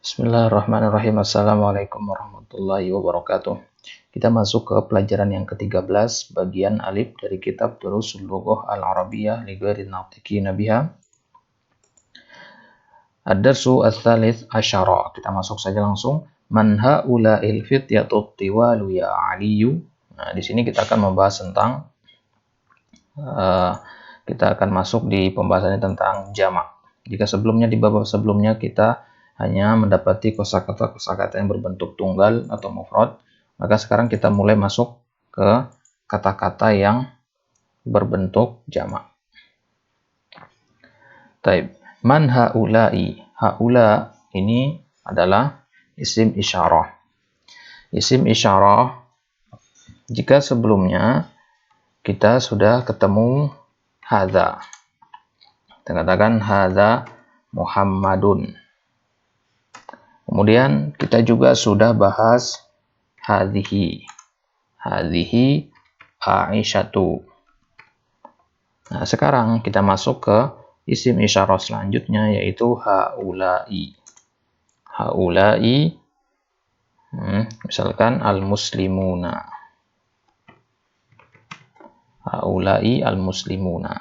Bismillahirrahmanirrahim. Assalamualaikum warahmatullahi wabarakatuh. Kita masuk ke pelajaran yang ke-13, bagian alif dari kitab Durusul Lughah Al-Arabiyyah li Ghairin Natiqina Biha. Ad-darsu ats-tsalits asyara. Kita masuk saja langsung. Man haula'il fityatu tiwalu ya Aliyu. Nah, di sini kita akan membahas tentang kita akan masuk di pembahasannya tentang jamak. Jika sebelumnya di bab sebelumnya kita hanya mendapati kosakata yang berbentuk tunggal atau mufrad, maka sekarang kita mulai masuk ke kata-kata yang berbentuk jamak. Taib. Man haula'i. Haula ini adalah isim isyarah. Isim isyarah, jika sebelumnya kita sudah ketemu hadza, kita katakan hadza Muhammadun. Kemudian kita juga sudah bahas hadhihi. Hadhihi Aisyatu. Nah, sekarang kita masuk ke isim isyarah selanjutnya, yaitu haula'i. Haula'i, misalkan al-muslimuna. Haula'i al-muslimuna.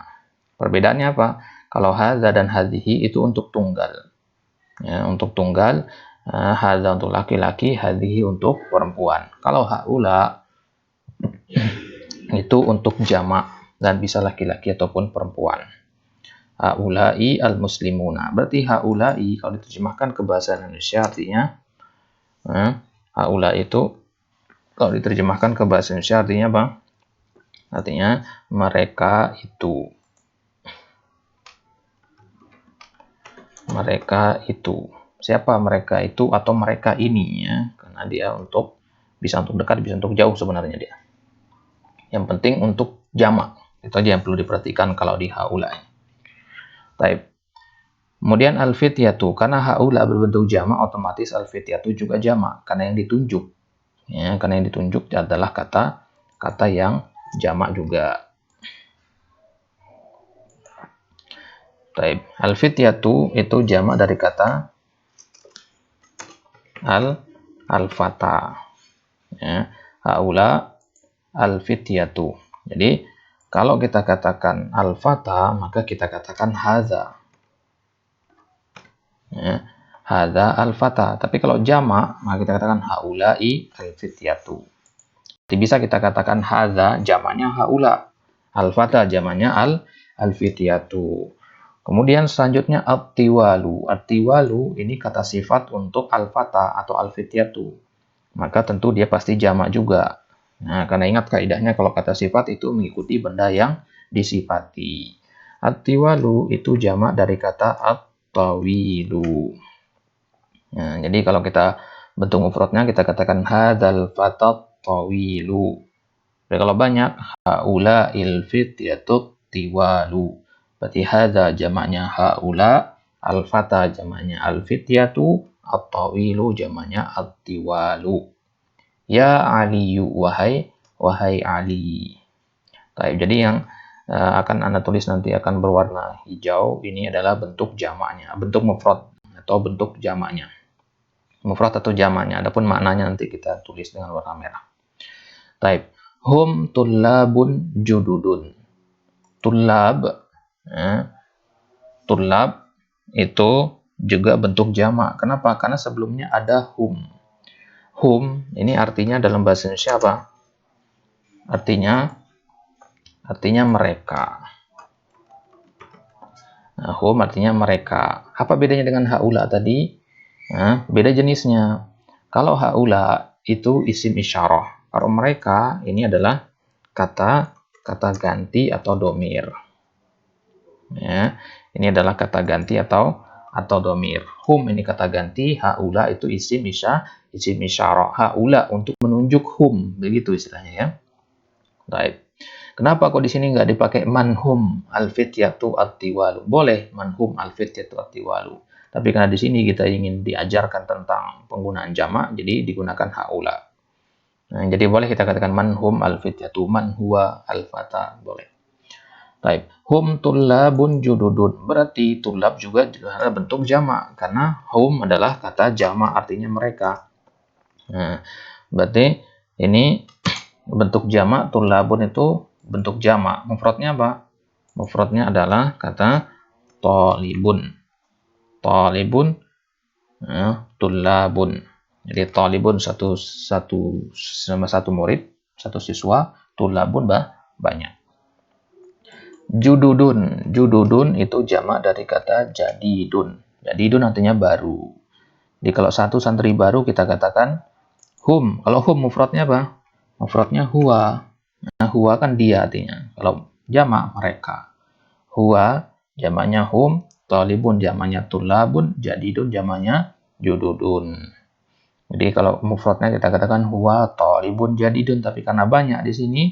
Perbedaannya apa? Kalau hadza dan hadhihi itu untuk tunggal. Ya, untuk tunggal, hadza untuk laki-laki, hadhihi untuk perempuan. Kalau haula itu untuk jamak dan bisa laki-laki ataupun perempuan. Haula'i al-muslimuna. Berarti haula'i kalau diterjemahkan ke bahasa Indonesia artinya haula itu kalau diterjemahkan ke bahasa Indonesia artinya apa? Artinya mereka itu. Mereka itu. Siapa mereka itu atau mereka ini ya? Karena dia bisa untuk dekat, bisa untuk jauh sebenarnya dia. Yang penting untuk jamak. Itu aja yang perlu diperhatikan kalau di haula. Taib. Kemudian al-fityatu, karena haula berbentuk jamak, otomatis al-fityatu juga jamak karena yang ditunjuk. Ya, karena yang ditunjuk adalah kata yang jamak juga. Taib. Al-fityatu itu jamak dari kata al-fata. Ya, haula al-fityatu. Jadi kalau kita katakan al-fata, maka kita katakan hadza. Ya, hadza al-fata. Tapi kalau jamak, maka kita katakan haula'i al-fityatu. Jadi bisa kita katakan hadza jamaknya haula, al-fata jamaknya al-fityatu. Kemudian selanjutnya at-tiwalu. At-tiwalu ini kata sifat untuk al-fata atau al-fityatu. Maka tentu dia pasti jamak juga. Nah, karena ingat kaidahnya kalau kata sifat itu mengikuti benda yang disifati. At-tiwalu itu jamak dari kata at-tawilu. Nah, jadi kalau kita bentuk mufradnya kita katakan hadzal fatat tawilu. Jadi kalau banyak haula'il fityatut tiwalu. Berarti hadza jamaknya haula, al-fata jamaknya al-fityatu, at-tawilu jamaknya at-tiwalu. Ya Aliyu, wahai Ali. Baik, jadi yang akan Anda tulis nanti akan berwarna hijau, ini adalah bentuk jamaknya, bentuk mufrad atau bentuk jamaknya. Mufrad atau jamaknya, adapun maknanya nanti kita tulis dengan warna merah. Baik, hum tullabun jududun. Tullab, tullab itu juga bentuk jamak. Kenapa? Karena sebelumnya ada hum. Hum ini artinya dalam bahasa Indonesia apa? Artinya mereka. Nah, hum artinya mereka. Apa bedanya dengan haula tadi? Nah, beda jenisnya. Kalau haula itu isim isyarah. Kalau mereka ini adalah kata ganti atau domir. Ya, ini adalah kata ganti atau domir. Hum ini kata ganti, haula itu isim isyarah. Haula untuk menunjuk hum, begitu istilahnya ya. Baik. Kenapa kok di sini nggak dipakai manhum al-fityatu at-tiwalu? Boleh manhum al-fityatu at-tiwalu. Tapi karena di sini kita ingin diajarkan tentang penggunaan jamak, jadi digunakan haula. Nah, jadi boleh kita katakan manhum al-fityatu, man huwa al-fata, boleh. Taib. Hum tullabun jududun. Berarti tullab juga adalah bentuk jamak. Karena hum adalah kata jamak, artinya mereka. Nah, berarti ini bentuk jamak, tullabun itu bentuk jamak. Mufradnya apa? Mufradnya adalah kata talibun. Talibun, tullabun. Jadi talibun satu murid, satu siswa, tullabun banyak. Jududun. Jududun itu jamak dari kata jadidun. Jadidun artinya baru. Jadi kalau satu santri baru kita katakan hum. Kalau hum mufradnya apa? Mufradnya huwa. Nah, huwa kan dia artinya. Kalau jamak mereka. Huwa jamaknya hum, talibun jamaknya tulabun, jadidun jamaknya jududun. Jadi kalau mufradnya kita katakan huwa talibun jadidun, tapi karena banyak di sini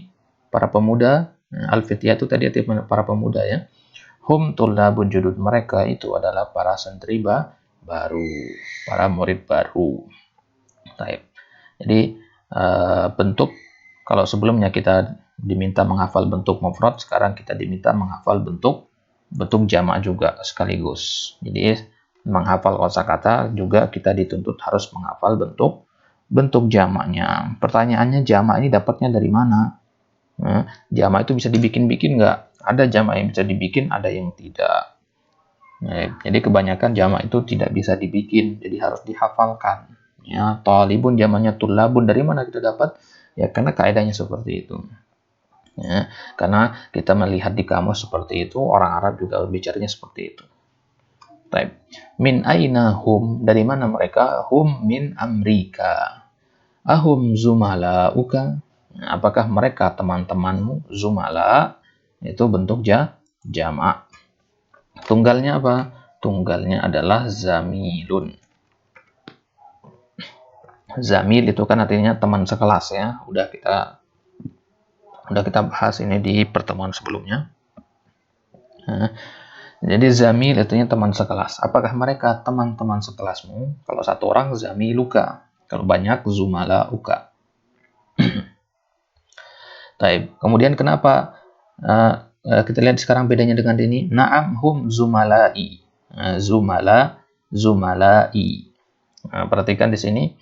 para pemuda, al-fityah itu tadi artinya para pemuda ya. Hum tulabun judud, mereka itu adalah para santri baru, para murid baru. Baik. Jadi bentuk, kalau sebelumnya kita diminta menghafal bentuk mufrad, sekarang kita diminta menghafal bentuk jamak juga sekaligus. Jadi menghafal kosakata juga kita dituntut harus menghafal bentuk jamaknya. Pertanyaannya, jamak ini dapatnya dari mana? Nah, jamak itu bisa dibikin-bikin nggak? Ada jamak yang bisa dibikin, ada yang tidak. Nah, jadi kebanyakan jamak itu tidak bisa dibikin, jadi harus dihafalkan. Ya, talibun jamaknya tulabun, dari mana kita dapat? Ya karena kaidahnya seperti itu. Ya, karena kita melihat di kamus seperti itu, orang Arab juga bicaranya seperti itu. Taib. Min aina hum, dari mana mereka? Hum min Amrika. Ahum zumalauka, apakah mereka teman-temanmu? Zumala itu bentuk jamak. Tunggalnya apa? Tunggalnya adalah zamilun. Zamil itu kan artinya teman sekelas ya. Udah kita bahas ini di pertemuan sebelumnya. Nah, jadi zamil artinya teman sekelas. Apakah mereka teman-teman sekelasmu? Kalau satu orang zamiluka, kalau banyak zumalauka. Taib. Kemudian kenapa kita lihat sekarang bedanya dengan ini? Na'am hum zumalai. Zumalai. Nah, perhatikan di sini.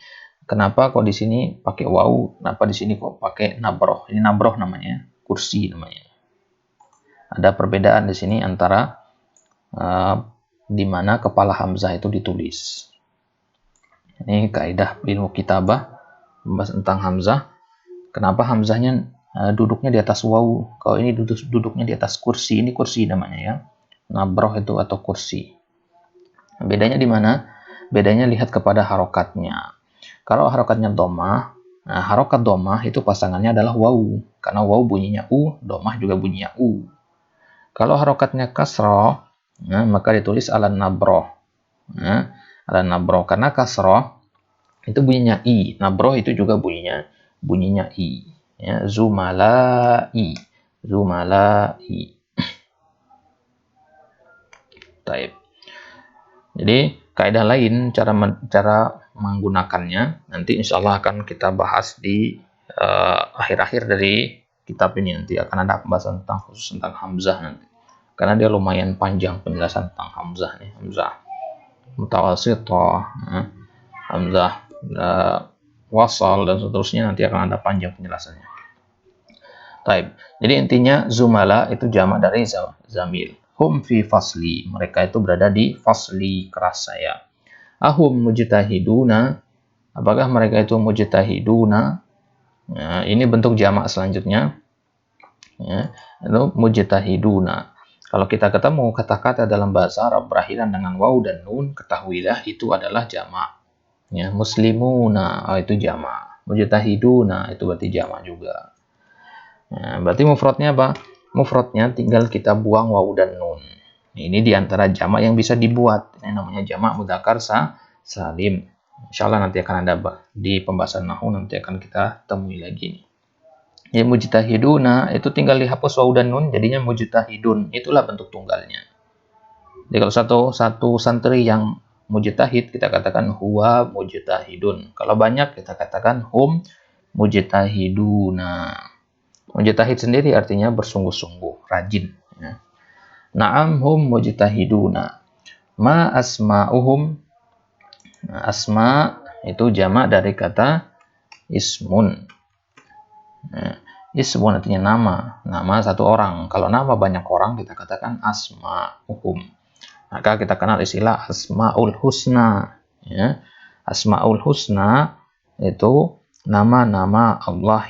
Kenapa kok di sini pakai waw? Kenapa di sini kok pakai nabroh? Ini nabroh namanya, kursi namanya. Ada perbedaan di sini antara di mana kepala hamzah itu ditulis. Ini kaidah ilmu kitabah membahas tentang hamzah. Kenapa hamzahnya duduknya di atas waw? Kalau ini duduknya di atas kursi, ini kursi namanya ya. Nabroh itu atau kursi. Bedanya di mana? Bedanya lihat kepada harokatnya. Kalau harokatnya domah, nah harokat domah itu pasangannya adalah waw. Karena waw bunyinya u, domah juga bunyinya u. Kalau harokatnya kasroh, nah, maka ditulis ala nabroh. Nah, ala nabroh. Karena kasroh itu bunyinya i. Nabroh itu juga bunyinya i. Ya, zumalai. Zumalai. Taib. Jadi kaidah lain cara menggunakannya nanti insya Allah akan kita bahas di akhir-akhir dari kitab ini. Nanti akan ada pembahasan khusus tentang hamzah nanti, karena dia lumayan panjang penjelasan tentang hamzah nih. Hamzah mutawassithah, hamzah wasal dan seterusnya, nanti akan ada panjang penjelasannya. Taib. Jadi intinya zumala itu jamak dari zamil. Hum fi fasli, mereka itu berada di fasli, kelas saya. Ahum mujtahiduna, apakah mereka itu mujtahiduna? Nah, ini bentuk jamak selanjutnya. Ya, itu mujtahiduna. Kalau kita ketemu kata-kata dalam bahasa Arab berakhiran dengan waw dan nun, ketahuilah itu adalah jamak. Ya, muslimuna, itu jamak. Mujtahiduna itu berarti jamak juga. Nah, berarti mufradnya apa? Mufradnya tinggal kita buang waw dan nun. Ini diantara jamak yang bisa dibuat. Ini namanya jamak mudzakkar salim. Insya Allah nanti akan ada di pembahasan nahwu, nanti akan kita temui lagi. Ya, mujtahiduna itu tinggal dihapus waw dan nun, jadinya mujtahidun. Itulah bentuk tunggalnya. Jadi kalau satu santri yang mujtahid, kita katakan huwa mujtahidun. Kalau banyak, kita katakan hum mujtahiduna. Mujtahid sendiri artinya bersungguh-sungguh, rajin. Ya. Na'am hum mujtahiduna. Ma asma'uhum. Nah, asma itu jamak dari kata ismun. Nah, ismun artinya nama satu orang. Kalau nama banyak orang kita katakan asma'uhum. Maka kita kenal istilah asmaul husna. Ya. Asmaul husna itu nama-nama Allah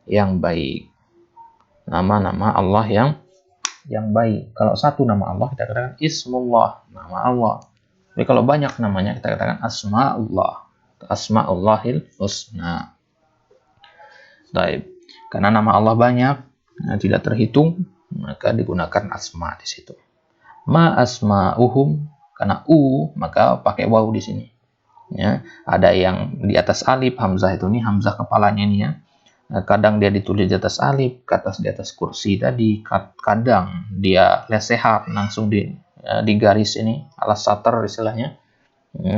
yang baik. Nama-nama Allah yang baik. Kalau satu nama Allah kita katakan ismullah, nama Allah. Jadi kalau banyak namanya kita katakan asmaullah, asmaullahil husna. Baik. Karena nama Allah banyak, tidak terhitung, maka digunakan asma di situ. Ma asma'uhum, karena maka pakai waw di sini. Ya, ada yang di atas alif, hamzah itu nih, hamzah kepalanya nih ya. Kadang dia ditulis di atas alif, di atas kursi tadi, kadang dia lesehat langsung di garis ini, alas satar istilahnya.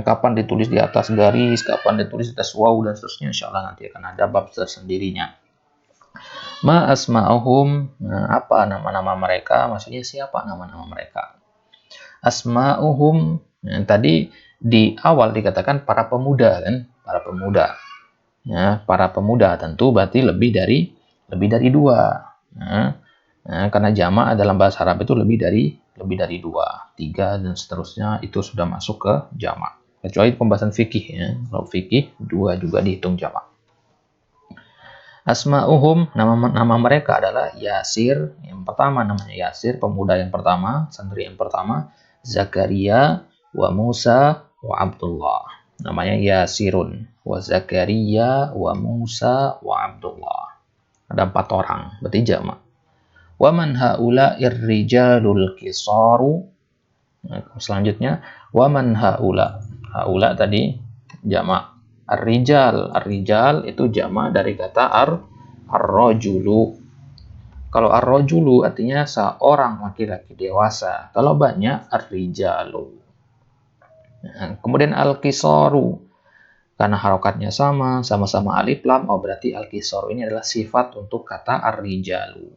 Kapan ditulis di atas garis, kapan ditulis di atas waw dan seterusnya, insyaallah nanti akan ada bab tersendirinya. Ma asma'uhum, apa nama-nama mereka? Maksudnya siapa nama-nama mereka? Asma'uhum, tadi di awal dikatakan para pemuda kan, para pemuda. Ya, para pemuda tentu berarti lebih dari dua. Karena jamak dalam bahasa Arab itu lebih dari dua, tiga dan seterusnya itu sudah masuk ke jamak. Kecuali pembahasan fikih ya. Kalau fikih dua juga dihitung jamak. Asma'uhum, nama mereka adalah Yasir. Yang pertama namanya Yasir, pemuda yang pertama, santri yang pertama, Zakaria, wa Musa, wa Abdullah. Namanya Yasirun, wa Zakaria, wa Musa, wa Abdullah. Ada 4 orang, berarti jamak. Wa man haula'ir rijalul kisaru. Selanjutnya, wa man haula. Haula tadi jamak. Ar-rijal itu jamak dari kata ar-rajulu. Kalau ar-rajulu artinya seorang laki-laki dewasa. Kalau banyak ar-rijalu. Nah, kemudian al-kisaru, karena harokatnya sama-sama alif lam, berarti al-kisaru ini adalah sifat untuk kata ar-rijalu.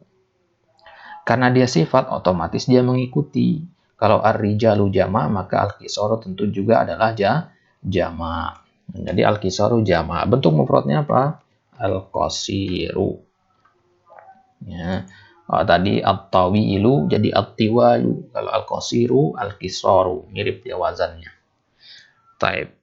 Karena dia sifat, otomatis dia mengikuti. Kalau ar-rijalu jamak, maka al-kisaru tentu juga adalah jamak. Jadi al-kisaru jamak. Bentuk mufradnya apa? Al-qasiru. Ya. Tadi at-tawilu jadi at-tiwalu. Kalau al-qasiru, al-kisaru. Mirip dia wazannya. Taib.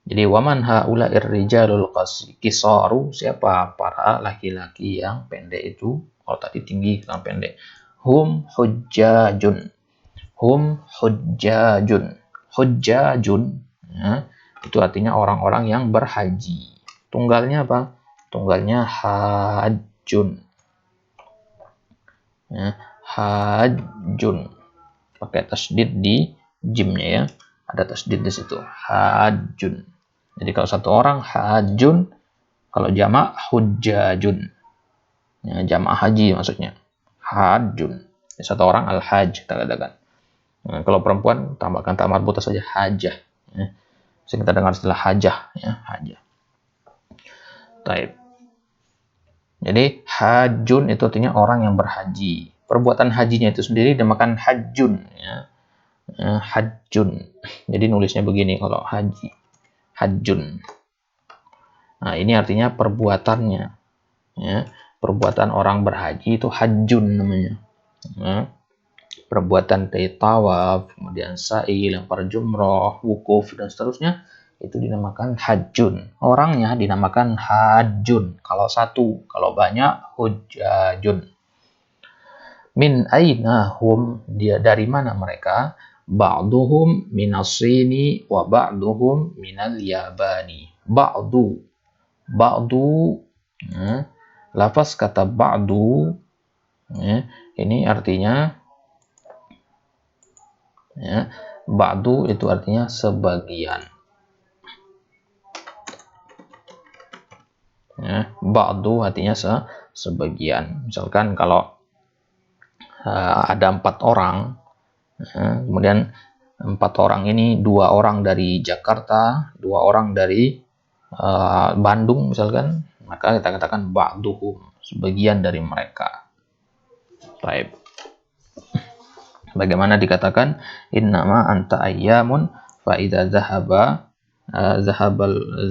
Jadi waman haula'ir rijalul kisaru, siapa para laki-laki yang pendek itu? Kalau tadi tinggi, sekarang pendek. Hum hujjajun. Hum hujjajun. Hujjajun. Ya. Itu artinya orang-orang yang berhaji. Tunggalnya apa? Tunggalnya hajjun. Ya, hajjun. Pakai tasdid di jimnya ya. Ada tasdid di situ. Hajjun. Jadi kalau satu orang hajjun, kalau jamak hujjajun. Ya, jamak haji maksudnya. Hajjun. Satu orang al-hajj kita katakan. Nah, kalau perempuan tambahkan ta marbutah saja hajah. Ya. Sering kita dengar istilah hajah, ya, hajah. Taib. Jadi hajjun itu artinya orang yang berhaji. Perbuatan hajinya itu sendiri dinamakan hajjun, ya. Hajjun. Jadi nulisnya begini kalau haji. Hajjun. Nah, ini artinya perbuatannya. Ya. Perbuatan orang berhaji itu hajjun namanya. Ya. Perbuatan dari tawaf, kemudian sa'i, lempar jumroh, wukuf, dan seterusnya, itu dinamakan hajjun. Orangnya dinamakan hajjun. Kalau satu, kalau banyak, hujjajun. Min aina hum, dia dari mana mereka? Ba'duhum minasini wa ba'duhum minal yabani. Ba'du. Lafaz kata ba'du, ini artinya ba'du itu artinya sebagian. Ba'du artinya sebagian. Misalkan kalau ada 4 orang, kemudian 4 orang ini 2 orang dari Jakarta, 2 orang dari Bandung misalkan, maka kita katakan ba'duhum, sebagian dari mereka. Baik. Bagaimana dikatakan innama anta ayyamun fa idza zahaba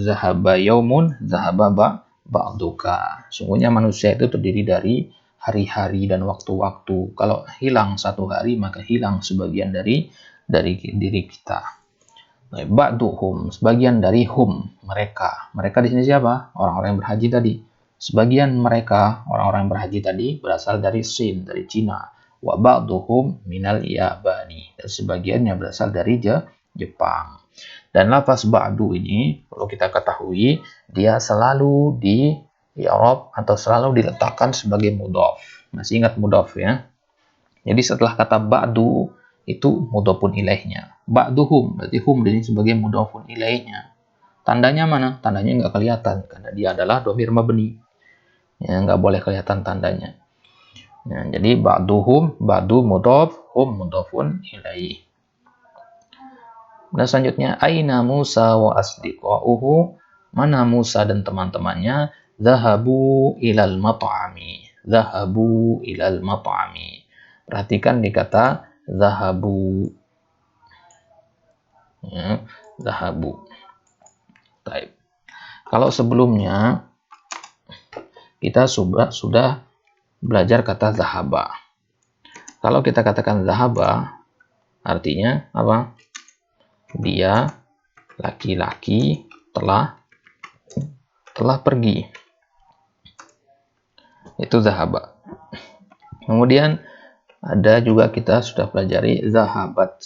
zahaba yaumun zahaba ba'duka. Sungguhnya manusia itu terdiri dari hari-hari dan waktu-waktu. Kalau hilang satu hari maka hilang sebagian dari diri kita. Ba'duhum, sebagian dari hum, mereka. Mereka di sini siapa? Orang-orang yang berhaji tadi. Sebagian mereka, orang-orang yang berhaji tadi berasal dari Sin, dari Cina. Wa ba'duhum minal Yabani, dan sebagiannya berasal dari Jepang. Dan lafaz ba'du ini perlu kita ketahui dia selalu di i'rab atau selalu diletakkan sebagai mudhaf. Masih ingat mudhaf ya? Jadi setelah kata ba'du itu mudhafun ilaihnya. Ba'duhum berarti hum ini sebagai mudhafun ilaihnya. Tandanya mana? Tandanya nggak kelihatan karena dia adalah dhamir mabni. Ya, nggak boleh kelihatan tandanya. Ya, jadi ba'duhum, ba'du mudhaf, hum mudhafun ilaih. Dan selanjutnya aina Musa wa asdiqauhu, mana Musa dan teman-temannya, zahabu ilal mat'ami. Zahabu ilal mat'ami. Perhatikan di kata zahabu. Ya, zahabu. Baik. Kalau sebelumnya kita sudah belajar kata zahaba. Kalau kita katakan zahaba artinya apa? Dia laki-laki telah pergi. Itu zahaba. Kemudian ada juga kita sudah pelajari zahabat.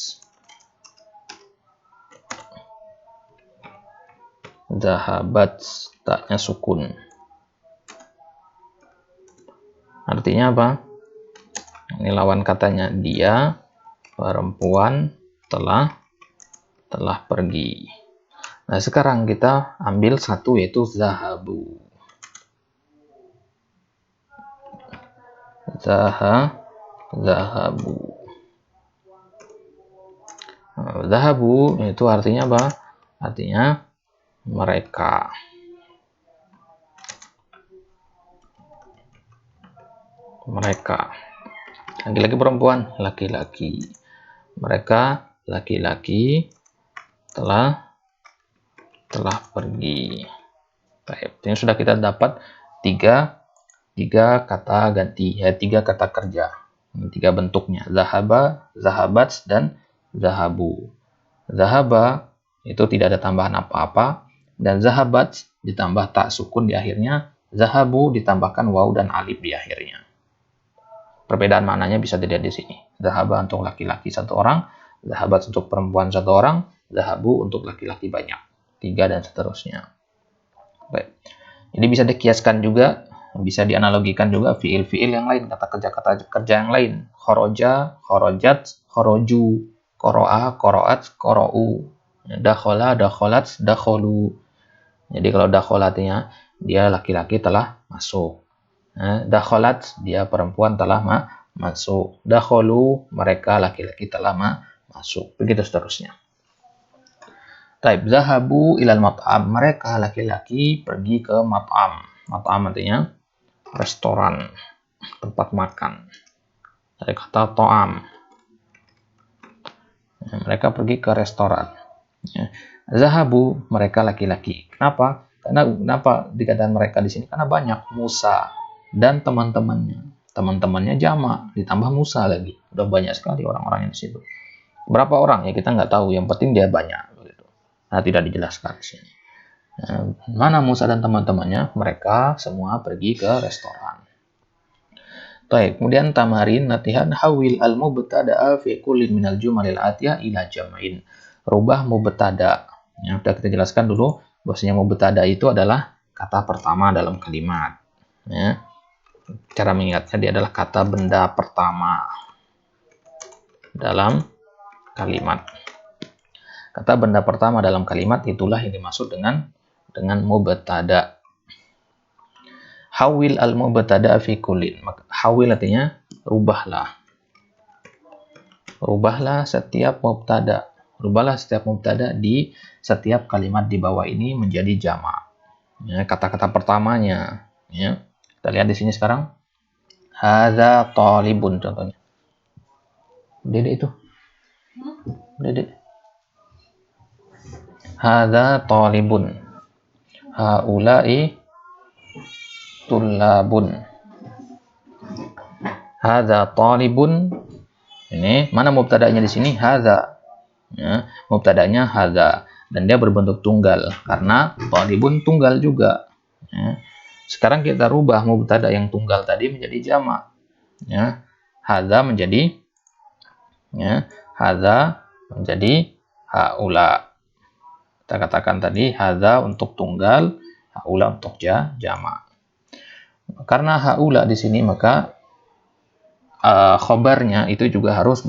Zahabat taknya sukun. Artinya apa? Ini lawan katanya, dia perempuan telah pergi. Nah, sekarang kita ambil satu yaitu zahabu. Zahabu. Zahabu itu artinya apa? Artinya mereka. Laki-laki perempuan, laki-laki. Mereka laki-laki telah pergi. Baik, ini sudah kita dapat tiga kata ganti, ya, 3 kata kerja. 3 bentuknya, zahaba, zahabat, dan zahabu. Zahaba itu tidak ada tambahan apa-apa, dan zahabat ditambah tak sukun di akhirnya, zahabu ditambahkan waw dan alif di akhirnya. Perbedaan maknanya bisa dilihat di sini. Zahaba untuk laki-laki 1 orang, zahabat untuk perempuan 1 orang, zahabu untuk laki-laki banyak, 3 dan seterusnya. Baik. Jadi bisa dikiaskan juga, bisa dianalogikan juga fiil-fiil yang lain, kata kerja yang lain. Khoroja, khorojat, khoroju, koro'a, koro'at, koro'u, dakhola, dakholat, dakholu. Jadi kalau dakholatnya dia laki-laki telah masuk. Dakholat dia perempuan telah masuk. Dakholu mereka laki-laki telah masuk. Begitu seterusnya. Taib, zahabu ilal mat'am, mereka laki-laki pergi ke mat'am. Mat'am artinya restoran, tempat makan. Dari kata to'am. Mereka pergi ke restoran. Zahabu, mereka laki-laki. Kenapa? Kenapa dikatakan mereka di sini? Karena banyak Musa dan teman-temannya. Teman-temannya jamak, ditambah Musa lagi. Udah banyak sekali orang-orang yang di situ. Berapa orang ya kita nggak tahu. Yang penting dia banyak. Nah, tidak dijelaskan di sini. Mana Musa dan teman-temannya? Mereka semua pergi ke restoran. Baik, kemudian tamarin latihan hawil al-mubtada'a fi kullin minal jumalil atiyah ila jam'in. Rubah mubtada. Ya, sudah kita jelaskan dulu bahwasanya mubtada itu adalah kata pertama dalam kalimat. Ya. Cara mengingatnya dia adalah kata benda pertama dalam kalimat. Kata benda pertama dalam kalimat itulah yang dimaksud dengan mubtada. Hawil al-mubtada fi kullin. Hawil artinya rubahlah. Rubahlah setiap mubtada. Rubahlah setiap mubtada di setiap kalimat di bawah ini menjadi jamak. Ya, kata-kata pertamanya. Ya. Kita lihat di sini sekarang. Hadza talibun contohnya. Dedek itu. Dedek. Hadza talibun. Haula'i tullabun. Hadza talibun. Ini mana mubtada'nya di sini? Hadza. Ya, mubtada'nya hadza dan dia berbentuk tunggal karena talibun tunggal juga. Ya. Sekarang kita rubah mubtada yang tunggal tadi menjadi jamak. Ya. Hadza menjadi haula. Kita katakan tadi hadza untuk tunggal, haula untuk jamak. Karena haula di sini maka khobarnya itu juga harus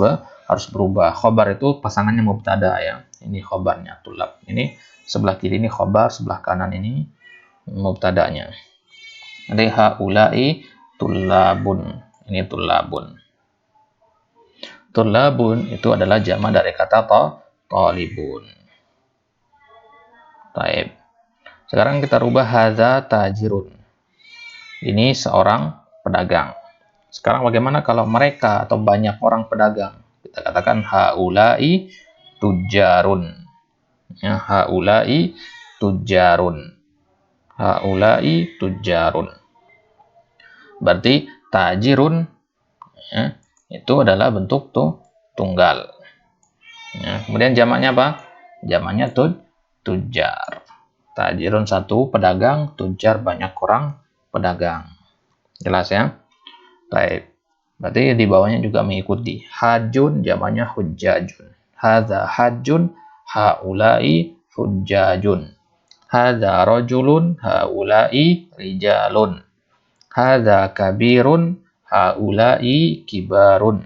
berubah. Khobar itu pasangannya mubtada ya. Ini khobarnya tulab. Ini sebelah kiri ini khobar, sebelah kanan ini mubtadanya. Jadi haula'i tulabun. Ini tulabun. Tulabun itu adalah jamak dari kata talibun. Taib. Sekarang kita rubah hadza tajirun. Ini seorang pedagang. Sekarang bagaimana kalau mereka atau banyak orang pedagang? Kita katakan haula'i tujarun. Ya, haula'i tujarun. Haula'i tujarun. Berarti tajirun ya, itu adalah bentuk tunggal. Ya, kemudian jamaknya apa? Jamaknya tujar. Tajirun satu pedagang, tujar banyak orang pedagang. Jelas ya? Baik. Berarti di bawahnya juga mengikuti. Hajun jamaknya hujjajun. Hadza hajjun, haula'i hujjajun. Hadza rajulun, haula'i rijalun. Hadza kabirun, haula'i kibarun.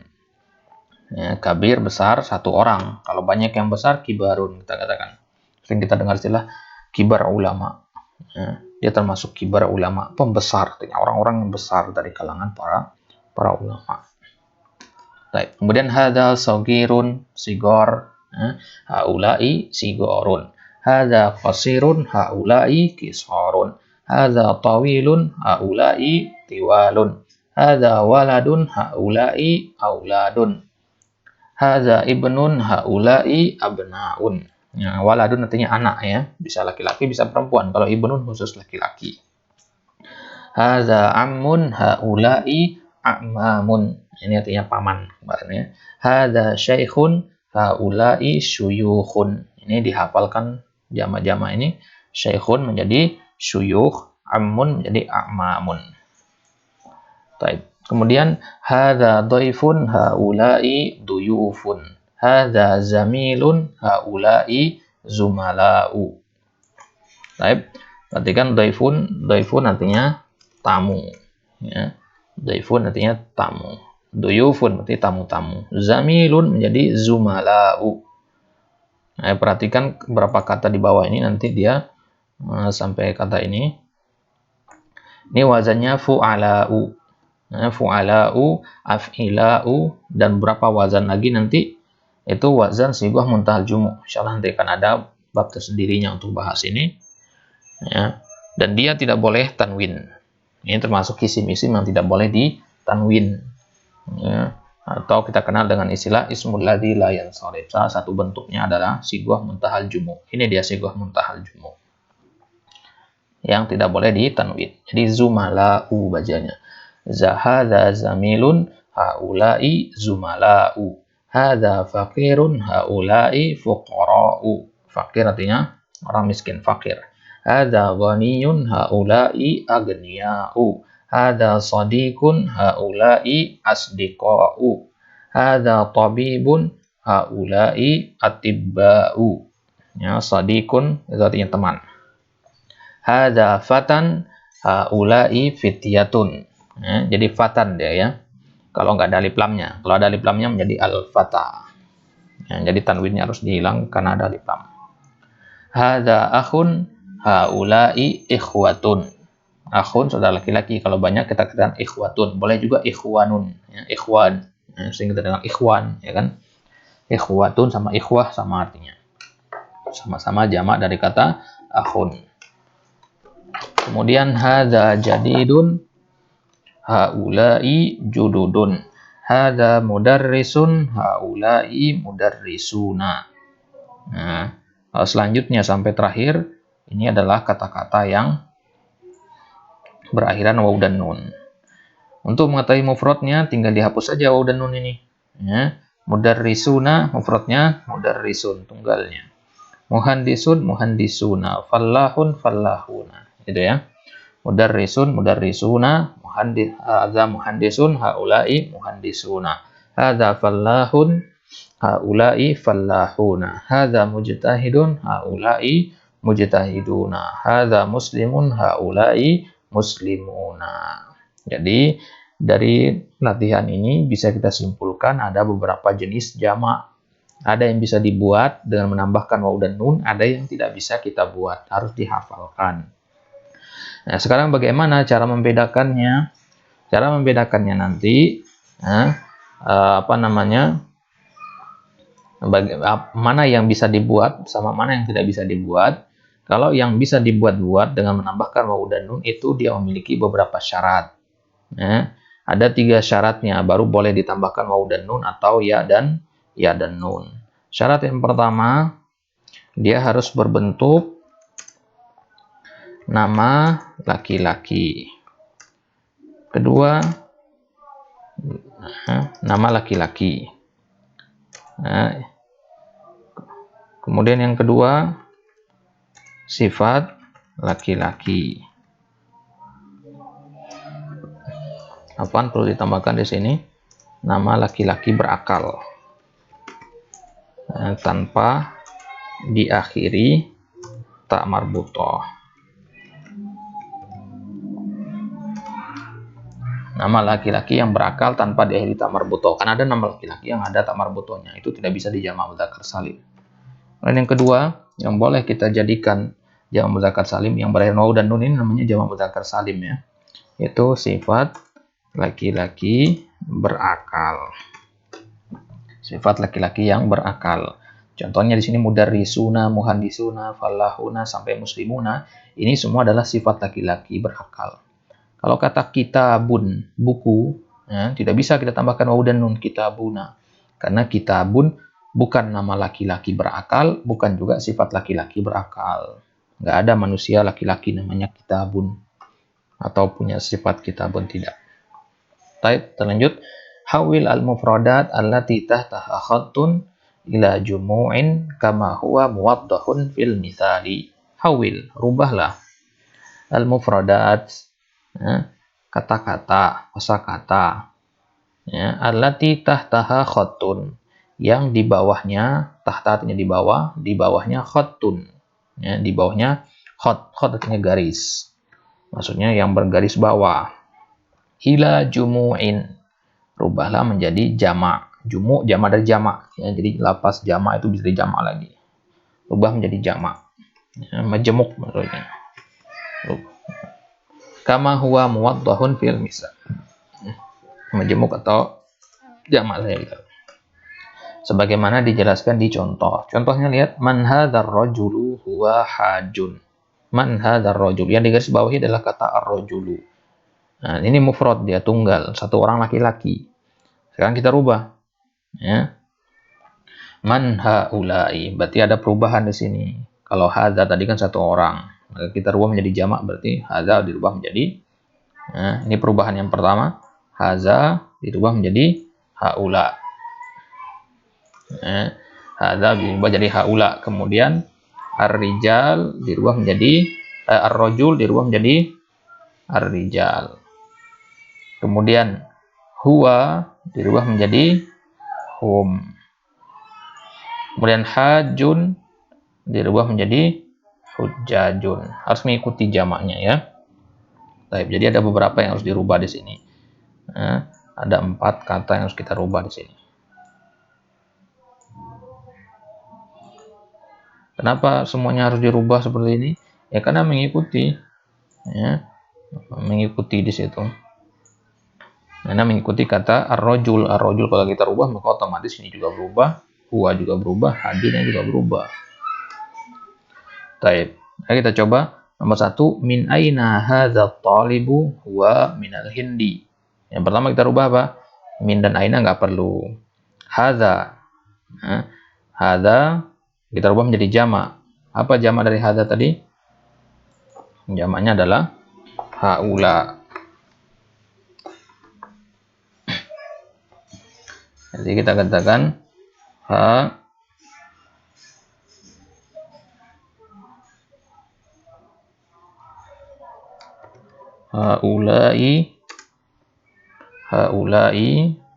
Ya, kabir besar satu orang. Kalau banyak yang besar kibarun kita katakan. Sering kita dengar istilah kibar ulama. Ya, dia termasuk kibar ulama, pembesar, artinya orang-orang yang besar dari kalangan para ulama. Baik. Kemudian hadza sagirun, sigor, ya, haula'i sigorun. Hadza qasirun, haula'i qisarun. Hadza tawilun, haula'i tiwalun. Hadza waladun, haula'i auladun. Hadza ibnun, haula'i abnaun. Ya, waladun artinya anak ya, bisa laki-laki bisa perempuan. Kalau ibnun khusus laki-laki. Hadza ammun, haula'i a'mamun. Ini artinya paman kemarin ya. Hadza syaikhun, haula'i syuyukhun. Ini dihafalkan jamak-jamak ini. Syaikhun menjadi syuyukh, ammun menjadi a'mamun. Baik. Kemudian hadza dhaifun, haula'i duyufun. Hadza zamilun, haula'i zumala'u. Baik. Perhatikan dhaifun artinya tamu ya. Dhaifun artinya tamu. Duyufun berarti tamu-tamu. Zamilun menjadi zumala'u. Nah, perhatikan berapa kata di bawah ini nanti dia sampai kata ini. Ini wazannya fu'ala'u. Nah, fu'ala'u, af'ila'u dan berapa wazan lagi nanti itu wazan sighah muntahal jumu'. Insyaallah nanti akan ada bab tersendirinya untuk bahas ini. Ya. Dan dia tidak boleh tanwin. Ini termasuk isim-isim yang tidak boleh ditanwin. Ya. Atau kita kenal dengan istilah ismul ladzi la yansharif. Salah satu bentuknya adalah sighah muntahal jumu'. Ini dia sighah muntahal jumu'. Yang tidak boleh ditanwin. Jadi zumala'u bacanya. Hadza zamilun, haula'i zumala'u. Hadza faqirun, haula'i fuqara'u. Fakir artinya orang miskin, fakir. Hadza ghaniyun, haula'i aghniya'u. Hadza sadiqun, haula'i asdiqa'u. Hadza tabibun, haula'i atibba'u. Ya, sadiqun itu artinya teman. Hadza fatan, haula'i fityatun. Ya, jadi fatan dia ya. Kalau nggak ada alif lamnya. Kalau ada alif lamnya menjadi al-fata. Ya, jadi tanwinnya harus dihilang karena ada alif lam. Hadza akhun, haula'i ikhwatun. Akhun saudara laki-laki. Kalau banyak kita katakan ikhwatun. Boleh juga ikhwanun. Ya, ikhwan. Ya, sehingga kita dengar ikhwan. Ya kan? Ikhwatun sama ikhwah sama artinya. Sama-sama jamak dari kata akhun. Kemudian hadza jadidun, haula'i jududun. Hadza mudarrisun, haula'i mudarrisuna. Nah, selanjutnya sampai terakhir ini adalah kata-kata yang berakhiran waw dan nun. Untuk mengetahui mufradnya tinggal dihapus saja waw dan nun ini. Ya. Mudarrisuna mufradnya mudarrisun tunggalnya. Muhandisun muhandisuna, fallahun fallahuna. Gitu ya. Mudarrisun mudarrisuna, hadza muhandisun, haula'i muhandisuna. Hadza fallahun, haula'i fallahuna. Hadza mujtahidun, haula'i mujtahiduna. Hadza muslimun, haula'i muslimuna. Jadi dari latihan ini bisa kita simpulkan ada beberapa jenis jamak. Ada yang bisa dibuat dengan menambahkan waw dan nun, ada yang tidak bisa kita buat, harus dihafalkan. Nah, sekarang bagaimana cara membedakannya? Cara membedakannya nanti, mana yang bisa dibuat sama mana yang tidak bisa dibuat. Kalau yang bisa dibuat-buat dengan menambahkan waw dan nun itu dia memiliki beberapa syarat. Ada 3 syaratnya, baru boleh ditambahkan waw dan nun atau ya dan nun. Syarat yang pertama, dia harus berbentuk nama laki-laki. Kedua, nama laki-laki. Kemudian yang kedua, sifat laki-laki. Apaan perlu ditambahkan di sini? Nama laki-laki berakal. Tanpa diakhiri ta marbutoh. Nama laki-laki yang berakal tanpa diakhiri ta marbutoh. Kan ada nama laki-laki yang ada ta marbutohnya, itu tidak bisa dijamak mudzakkar salim. Dan yang kedua, yang boleh kita jadikan jamak mudzakkar salim yang berakhir waw dan nun ini namanya jamak mudzakkar salim ya. Itu sifat laki-laki berakal. Sifat laki-laki yang berakal. Contohnya di sini mudarrisuna, muhandisuna, fallahuna sampai muslimuna, ini semua adalah sifat laki-laki berakal. Kalau kata kitabun, buku, tidak bisa kita tambahkan waw dan nun, kitabuna. Karena kitabun bukan nama laki-laki berakal, bukan juga sifat laki-laki berakal. Nggak ada manusia laki-laki namanya kitabun atau punya sifat kitabun, tidak. Baik, terlanjut. Hawil al-mufradat allati tahtaha khattun ila jumu'in kama huwa muwaddahun fil mithali. Hawil, rubahlah al-mufradat, kata-kata, kosakata, allati tahtaha khattun, yang di bawahnya, tahta artinya di bawah, di bawahnya khattun, di bawahnya khat artinya garis, maksudnya yang bergaris bawah. Ila jumu'in, rubahlah menjadi jamak. Jumu' jamak dari jamak, jadi lapas jamak itu bisa dijamak lagi, rubah menjadi jamak, majemuk maksudnya. Kama huwa muwaddahun fil misal, majemuk atau jamak lah gitu. Sebagaimana dijelaskan di contoh. Contohnya lihat, man hadzal rajulu huwa hajun. Man hadzal rajul, yang digaris bawahi adalah kata ar-rajulu. Nah, ini mufrad, dia tunggal, satu orang laki-laki. Sekarang kita rubah. Ya. Man haulai, berarti ada perubahan di sini. Kalau hadza tadi kan satu orang, maka kita rubah menjadi jamak, berarti hadza dirubah menjadi, ini perubahan yang pertama, hadza dirubah menjadi haula. Hadza dirubah jadi haula. Kemudian ar-rijal dirubah menjadi ar-rajul dirubah menjadi ar-rijal. Kemudian huwa dirubah menjadi hum. Kemudian hajun dirubah menjadi hujjajun. Harus mengikuti jamaknya ya. Baik, jadi ada beberapa yang harus dirubah di sini. Ada 4 kata yang harus kita rubah di sini. Kenapa semuanya harus dirubah seperti ini? Ya karena mengikuti, ya, mengikuti di situ. Karena mengikuti kata ar-rajul. Ar-rajul kalau kita rubah maka otomatis ini juga berubah. Huwa juga berubah, hadinnya juga berubah. Baik, kita coba. Nomor 1, min aina hadzal talibu huwa minal hindi. Yang pertama kita rubah apa? Min dan aina nggak perlu. Hadza. Nah, hadza kita rubah menjadi jamak. Apa jamak dari hadza tadi? Jamaknya adalah haula. Jadi kita katakan haulai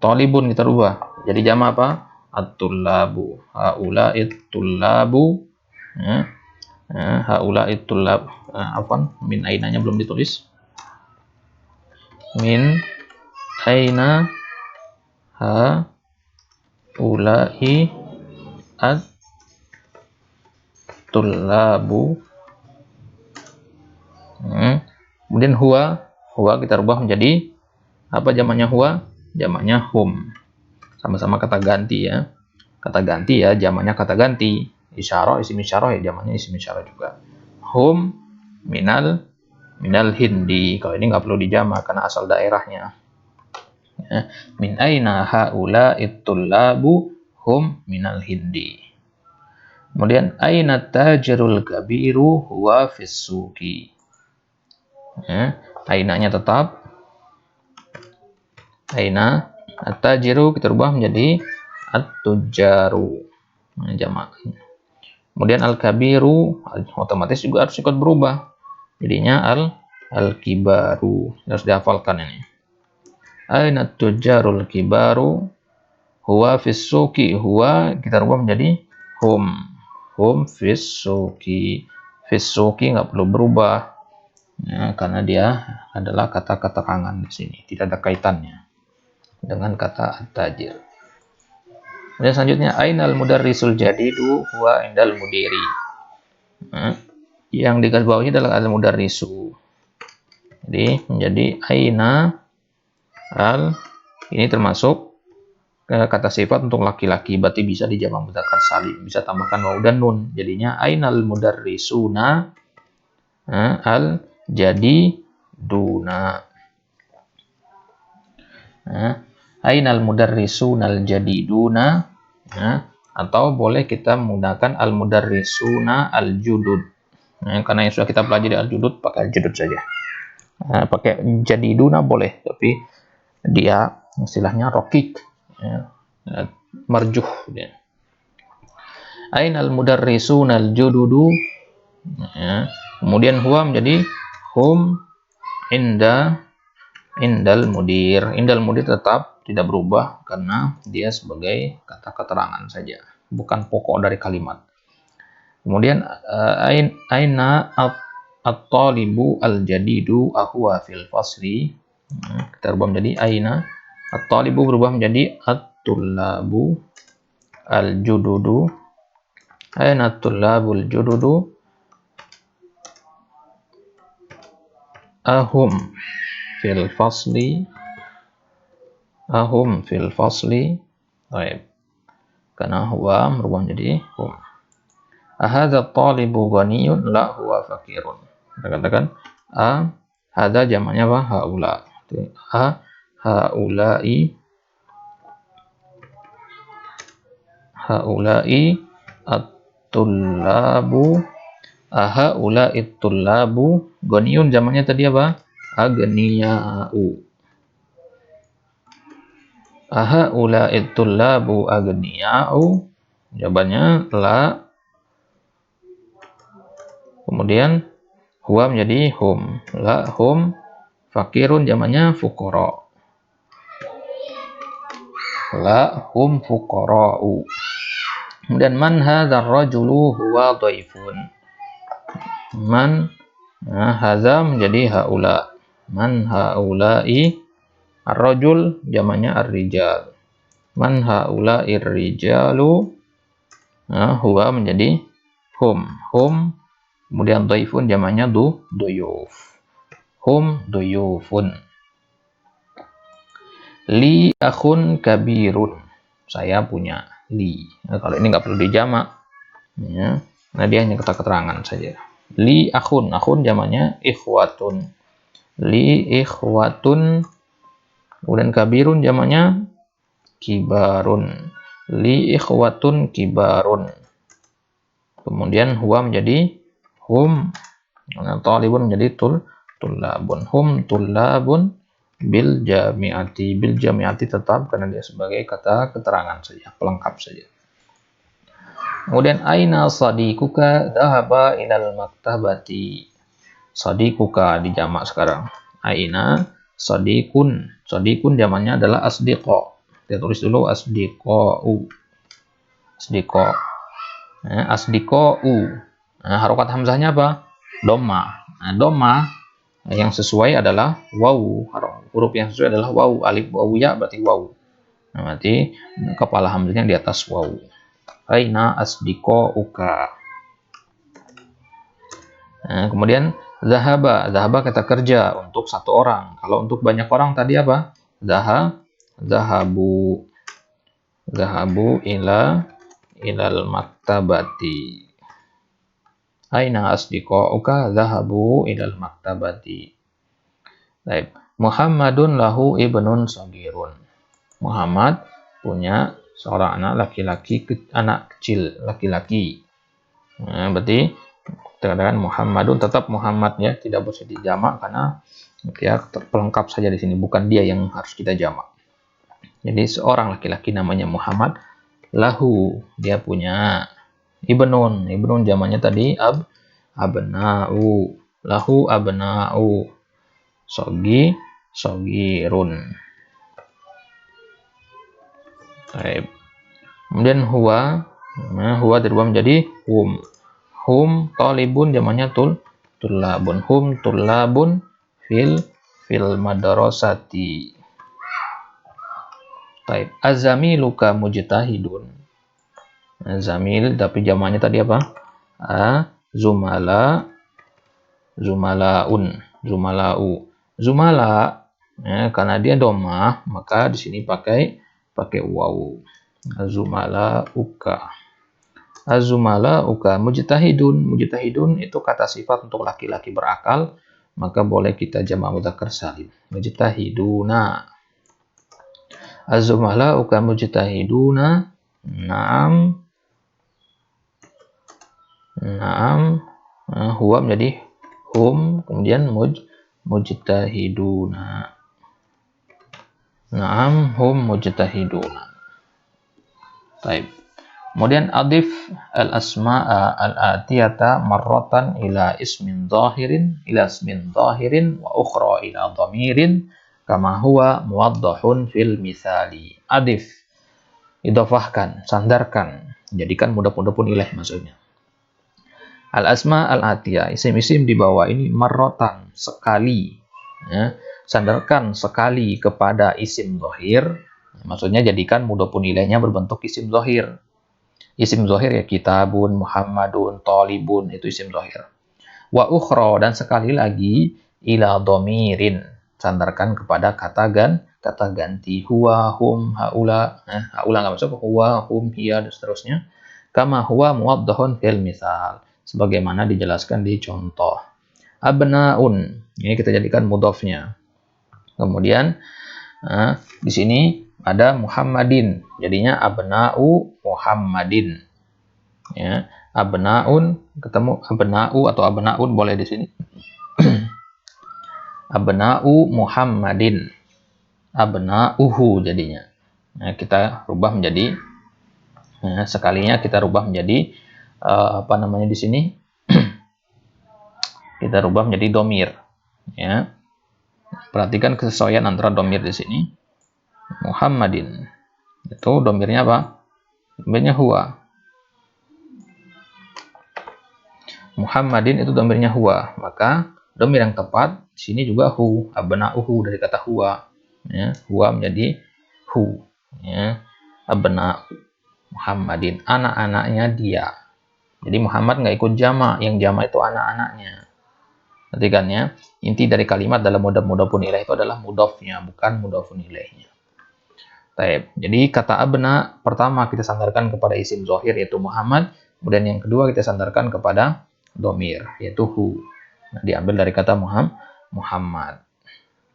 talibun, kita rubah jadi jamak apa? At-tullabu. Haulai tullabu. Haulai tullab. Min ainanya belum ditulis. Min aina haulai at-tullabu. Kemudian huwa kita rubah menjadi apa jamaknya huwa? Jamaknya hum. Sama-sama kata ganti ya. Kata ganti ya, jamaknya kata ganti. Isyarah, isim isyarah ya, jamaknya isim isyarah juga. Hum minal hindi. Kalau ini nggak perlu dijamak karena asal daerahnya. Ya. Min aina haula tullabu hum minal hindi. Kemudian aina tajirul kabiru huwa fis suqi. Ya, ainanya tetap aina, at-tajiru kita rubah menjadi at-tujaru. Jamak. Kemudian al-kabiru otomatis juga harus ikut berubah. Jadinya al-kibaru. Harus dihafalkan ini. Aina at-tujarul kibaru huwa fis suqi. Huwa kita rubah menjadi hum. Hum fis suqi. Fis suqi nggak perlu berubah. Ya, karena dia adalah kata keterangan di sini, tidak ada kaitannya dengan kata at-tajir. Kemudian selanjutnya ainal mudarrisul jadidu huwa indal mudiri. Yang digarisbawahi adalah al mudarrisu. Jadi menjadi aina ini termasuk kata sifat untuk laki-laki, berarti bisa dijamak mudzakkar salim, bisa tambahkan waw dan nun. Jadinya ainal mudarrisuna al jadi duna. Ainal mudarrisunal jadiduna. Atau boleh kita menggunakan al mudarrisuna al judud. Karena yang sudah kita pelajari al judud, pakai al judud saja. Pakai jadiduna boleh, tapi dia istilahnya rokik, marjuh. Ainal mudarrisunal jududu. Kemudian huwa menjadi hum indal mudir. Indal mudir tetap tidak berubah karena dia sebagai kata keterangan saja, bukan pokok dari kalimat. Kemudian aina at-talibu al-jadidu ahwa fil fasli. Kita rubah menjadi aina at-talibu berubah menjadi at-tullabu al-jududu. Aina at-tullabul jududu ahum fil fasli. Baik. Karena huwa berubah menjadi hum. Ahadza talibu ghaniyun la huwa fakirun. Kita katakan hadza jamaknya apa? Haula. Haulai at-tullabu. Haulai at-tullabu ghaniyun jamaknya tadi apa? Aghniya'u. Haulai at-tullabu aghniya'u. Jawabannya la. Kemudian huwa menjadi hum. La hum fakirun jamaknya fuqara. La hum fuqara'u. Kemudian man hadzal rajulu huwa dhaifun. Man hadza menjadi haula. Man haula'i ar-rajul jamaknya ar-rijal. Man haula'ir rijalu huwa menjadi hum. Kemudian dhaifun jamaknya duyuf. Hum duyufun. Li akhun kabirun. Saya punya li. Kalau ini nggak perlu dijamak. Ya. Nah dia hanya kata keterangan saja. Li akhun. Akhun jamaknya ikhwatun. Li ikhwatun. Kemudian kabirun jamaknya kibarun. Li ikhwatun kibarun. Kemudian huwa menjadi hum. Talibun menjadi tullabun. Hum tullabun bil jami'ati. Bil jami'ati tetap karena dia sebagai kata keterangan saja, pelengkap saja. Kemudian aina sadiquka dhahaba ilal maktabati. Sadiquka dijamak sekarang. Aina sadiqun. Sadiqun jamaknya adalah asdiqo. Kita tulis dulu asdiqo. Asdiqo. Asdiqo. Nah, harokat hamzahnya apa? Dhamma. Nah, dhamma yang sesuai adalah wawu. Huruf yang sesuai adalah wawu. Alif wawu ya berarti wawu. Nah, berarti kepala hamzahnya di atas wawu. Aina asdiqauka. Nah, kemudian zahaba. Zahaba kata kerja untuk satu orang. Kalau untuk banyak orang tadi apa? Zahabu. Zahabu ilal maktabati. Aina asdiqauka zahabu ilal maktabati. Baik. Muhammadun lahu ibnun sagirun. Muhammad punya seorang anak laki-laki, anak kecil laki-laki. Nah, berarti kita katakan Muhammadun tetap Muhammad ya, tidak bisa dijamak karena dia pelengkap saja di sini, bukan dia yang harus kita jamak. Jadi seorang laki-laki namanya Muhammad, lahu dia punya ibnun. Ibnun jamaknya tadi abna'u. Lahu abna'u. Sogirun. Baik. Kemudian huwa, nah huwa dirubah menjadi hum. Hum talibun jamaknya tullabun. Hum tullabun fil madrasati. Baik. Azamiluka mujtahidun. Zamil tapi jamaknya tadi apa? Zumalaun. Zumala ya, karena dia domah maka di sini pakai wawu. Azumala uka mujtahidun itu kata sifat untuk laki-laki berakal, maka boleh kita jamak mudzakkar salim. Mujtahiduna. Azumala uka mujtahiduna. Naam. Huwa menjadi hum, kemudian mujtahiduna. Naam hum mujtahiduna. Baik. Kemudian adif al-asma'a al-atiyata marratan ila ismin zahirin wa ukhra ila dhamirin kama huwa muwaddahun fil misali. Adif, idhofahkan, sandarkan, jadikan mudah-mudah pun ilaih maksudnya. Al-asma al-atiyah, isim-isim di bawah ini marrotan, sekali. Ya, sandarkan sekali kepada isim zahir, maksudnya jadikan mudhofun ilaihnya berbentuk isim zahir. Isim zahir ya kitabun, Muhammadun, talibun, itu isim zahir. Wa ukhra, dan sekali lagi ila dhamirin, sandarkan kepada kata ganti huwa, hum, haula. Haula nggak masuk, huwa, hum, hiya, dan seterusnya. Kama huwa muwaddahun fil misal, sebagaimana dijelaskan di contoh. Abnaun, ini kita jadikan mudhofnya. Kemudian di sini ada Muhammadin, jadinya abna'u Muhammadin. Ya, abnaun ketemu abna'u atau abnaun boleh di sini. Abna'u Muhammadin. Abna'uhu jadinya. Nah, kita rubah menjadi sekalinya kita rubah menjadi di sini kita rubah menjadi domir. Ya. Perhatikan kesesuaian antara domir di sini. Muhammadin. Itu domirnya apa? Domirnya huwa. Muhammadin itu domirnya huwa. Maka domir yang tepat di sini juga hu. Abna'uhu dari kata huwa. Ya, huwa menjadi hu. Ya. Abna'u Muhammadin. Anak-anaknya dia. Jadi Muhammad nggak ikut jamak. Yang jamak itu anak-anaknya. Perhatikan ya. Inti dari kalimat dalam mudhafun ilaih itu adalah mudhafnya, bukan mudhafun ilaihnya. Taib. Jadi kata abna pertama kita sandarkan kepada isim zahir yaitu Muhammad, kemudian yang kedua kita sandarkan kepada domir yaitu hu. Nah, diambil dari kata Muhammad.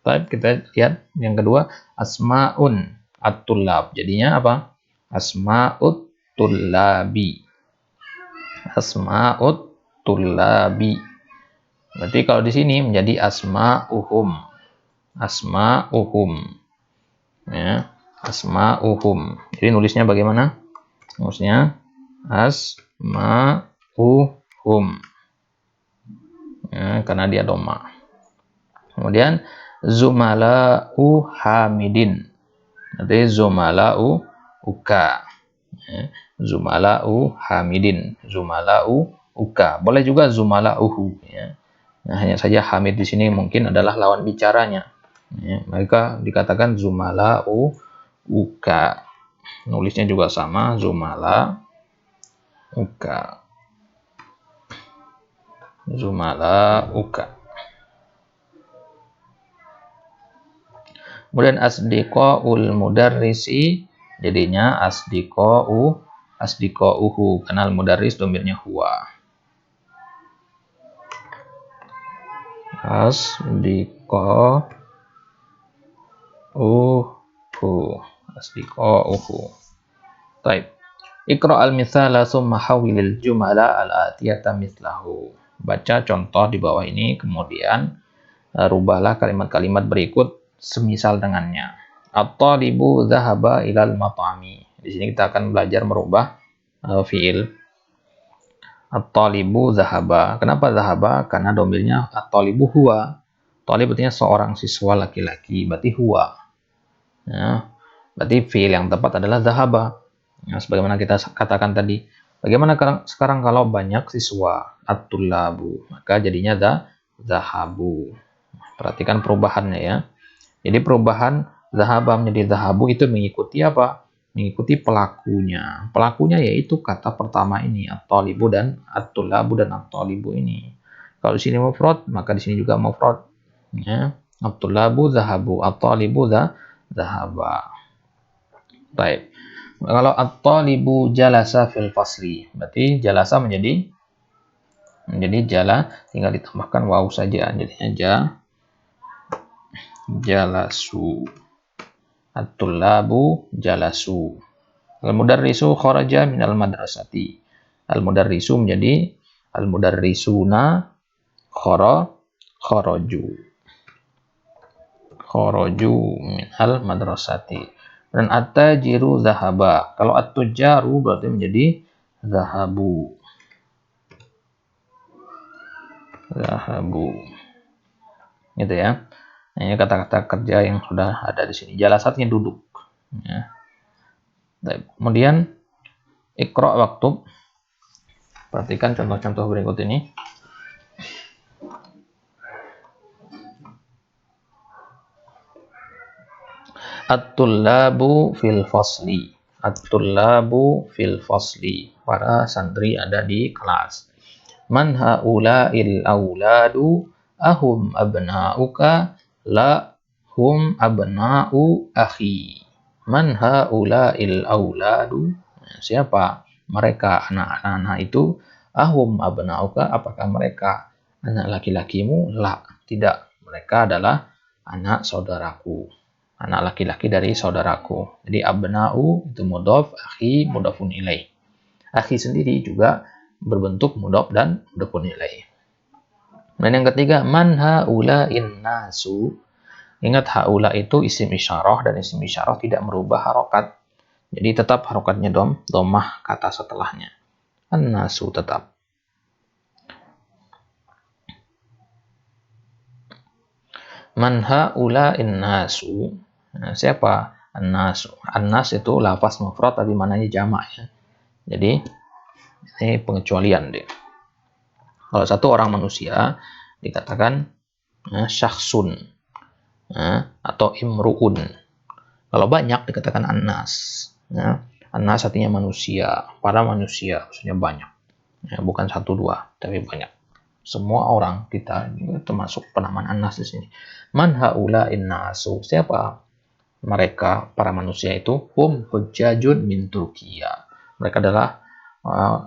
Taib, kita lihat yang kedua asmaun. at-tullab. Jadinya apa? Asma'ut tullabi. Asma'ut tullabi. Berarti kalau di sini menjadi asma'uhum. Asma'uhum. Ya, asma'uhum. Jadi nulisnya bagaimana? Nulisnya asma'uhum. Ya, karena dia dhamma. Kemudian zumala'u hamidin. Nanti zumala'u uka. Ya, zumala'u hamidin. Zumala'u uka. Boleh juga zumala'uhu. Ya. Nah, hanya saja hamid di sini mungkin adalah lawan bicaranya. Ya, maka dikatakan zumala'u uka. Nulisnya juga sama, zumala uka. Zumala uka. Kemudian asdiqaul mudarrisi, jadinya asdiqauhu, karena mudarris domirnya huwa. Asdiqauhu. Baik. Iqra al-mithala summa hawilil jumala al-atiyata mithlahu. Baca contoh di bawah ini, kemudian rubahlah kalimat-kalimat berikut semisal dengannya. At-talibu dhahaba ilal mat'ami. Di sini kita akan belajar merubah fiil. At-talibu dhahaba. Kenapa dhahaba? Karena domirnya at-talibu huwa. Talib artinya seorang siswa laki-laki, berarti huwa. Ya, berarti fiil yang tepat adalah dhahaba. Ya, sebagaimana kita katakan tadi. Bagaimana sekarang kalau banyak siswa? At-tullabu. Maka jadinya dhahabu. Perhatikan perubahannya ya. Jadi perubahan dhahaba menjadi dhahabu itu mengikuti apa? Mengikuti pelakunya. Pelakunya yaitu kata pertama ini, at-talibu dan at-tullabu dan at-talibu ini. Kalau di sini mufrad, maka di sini juga mufrad. Ya. At-tullabu dhahabu, at-talibu dhahaba. Baik. Kalau at-talibu jalasa fil fasli, berarti jalasa menjadi jala, tinggal ditambahkan waw saja, jadinya jalasu. At-tullabu jalasu. Al-mudarrisu kharaja minal madrasati. Al-mudarrisu menjadi al-mudarrisuna kharaju. Kharaju minal madrasati. Dan at-tajiru dhahaba. Kalau at-tujaru berarti menjadi dhahabu. Dhahabu. Gitu ya. Ini kata-kata kerja yang sudah ada di sini. Jalasatnya duduk. Ya. Kemudian iqra waktub. Perhatikan contoh-contoh berikut ini. At-tullabu fil fasli. At-tullabu fil fasli. Para santri ada di kelas. Man haula'il auladu ahum abna'uka la hum abna'u akhi. Man haula'il auladu. Siapa mereka anak-anak itu? Ahum abna'uka, apakah mereka anak laki-lakimu? La, tidak. Mereka adalah anak saudaraku. Anak laki-laki dari saudaraku. Jadi abna'u itu mudhaf, akhi mudhafun ilaih. Akhi sendiri juga berbentuk mudhaf dan mudhafun ilaih. Dan yang ketiga, man haula'in nasu. Ingat haula itu isim isyarah, dan isim isyarah tidak merubah harokat. Jadi tetap harokatnya dhammah kata setelahnya. An-nasu tetap. Man haula'in nasu. Nah, siapa? An-nas. An-nas itu lafaz mufrad tapi mananya jamak ya. Jadi ini pengecualian deh. Kalau satu orang manusia dikatakan syakhsun atau imru'un. Kalau banyak dikatakan an-nas. Ya. An-nas artinya manusia, para manusia, maksudnya banyak. Ya, bukan satu dua, tapi banyak. Semua orang kita termasuk penamaan an-nas di sini. Man haula'in nasu. Siapa? Mereka, para manusia itu, hum hujjajun min Turkiya. Mereka adalah